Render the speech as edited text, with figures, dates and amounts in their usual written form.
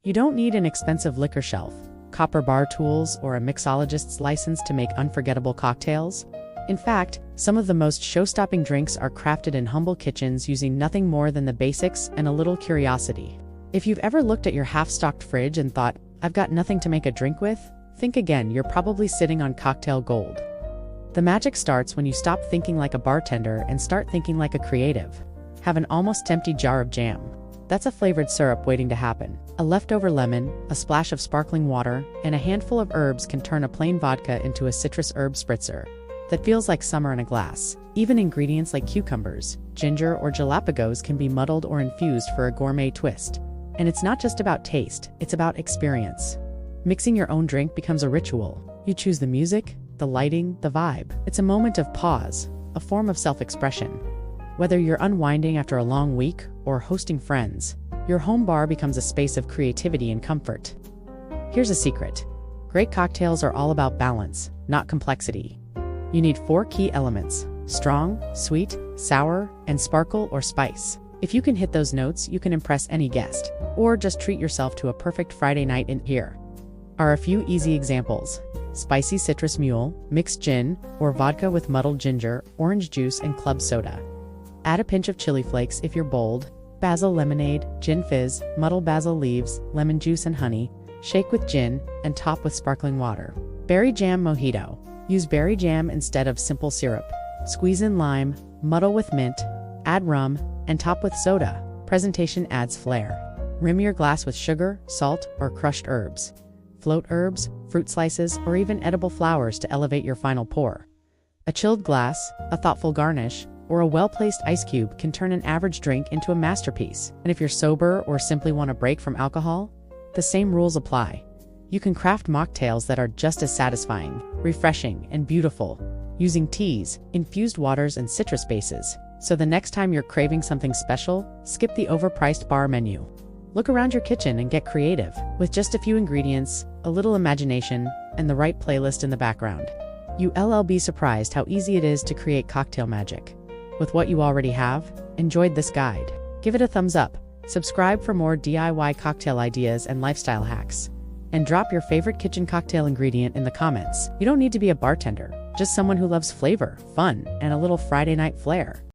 You don't need an expensive liquor shelf, copper bar tools, or a mixologist's license to make unforgettable cocktails. In fact, some of the most show-stopping drinks are crafted in humble kitchens using nothing more than the basics and a little curiosity. If you've ever looked at your half-stocked fridge and thought, "I've got nothing to make a drink with," think again, you're probably sitting on cocktail gold. The magic starts when you stop thinking like a bartender and start thinking like a creative. Have an almost empty jar of jam. That's a flavored syrup waiting to happen. A leftover lemon, a splash of sparkling water, and a handful of herbs can turn a plain vodka into a citrus herb spritzer that feels like summer in a glass. Even ingredients like cucumbers, ginger, or Galapagos can be muddled or infused for a gourmet twist. And it's not just about taste, it's about experience. Mixing your own drink becomes a ritual. You choose the music, the lighting, the vibe. It's a moment of pause, a form of self-expression. Whether you're unwinding after a long week or hosting friends, your home bar becomes a space of creativity and comfort. Here's a secret. Great cocktails are all about balance, not complexity. You need 4 key elements: strong, sweet, sour, and sparkle or spice. If you can hit those notes, you can impress any guest, or just treat yourself to a perfect Friday night in. Here are a few easy examples. Spicy citrus mule, mixed gin, or vodka with muddled ginger, orange juice, and club soda. Add a pinch of chili flakes if you're bold. Basil lemonade, gin fizz, muddle basil leaves, lemon juice and honey. Shake with gin, and top with sparkling water. Berry jam mojito. Use berry jam instead of simple syrup. Squeeze in lime, muddle with mint, add rum, and top with soda. Presentation adds flair. Rim your glass with sugar, salt, or crushed herbs. Float herbs, fruit slices, or even edible flowers to elevate your final pour. A chilled glass, a thoughtful garnish, or a well-placed ice cube can turn an average drink into a masterpiece. And if you're sober or simply want a break from alcohol, the same rules apply. You can craft mocktails that are just as satisfying, refreshing, and beautiful, using teas, infused waters, and citrus bases. So the next time you're craving something special, skip the overpriced bar menu. Look around your kitchen and get creative. With just a few ingredients, a little imagination, and the right playlist in the background, you'll be surprised how easy it is to create cocktail magic. With what you already have, enjoyed this guide. Give it a thumbs up, subscribe for more DIY cocktail ideas and lifestyle hacks, and drop your favorite kitchen cocktail ingredient in the comments. You don't need to be a bartender, just someone who loves flavor, fun, and a little Friday night flair.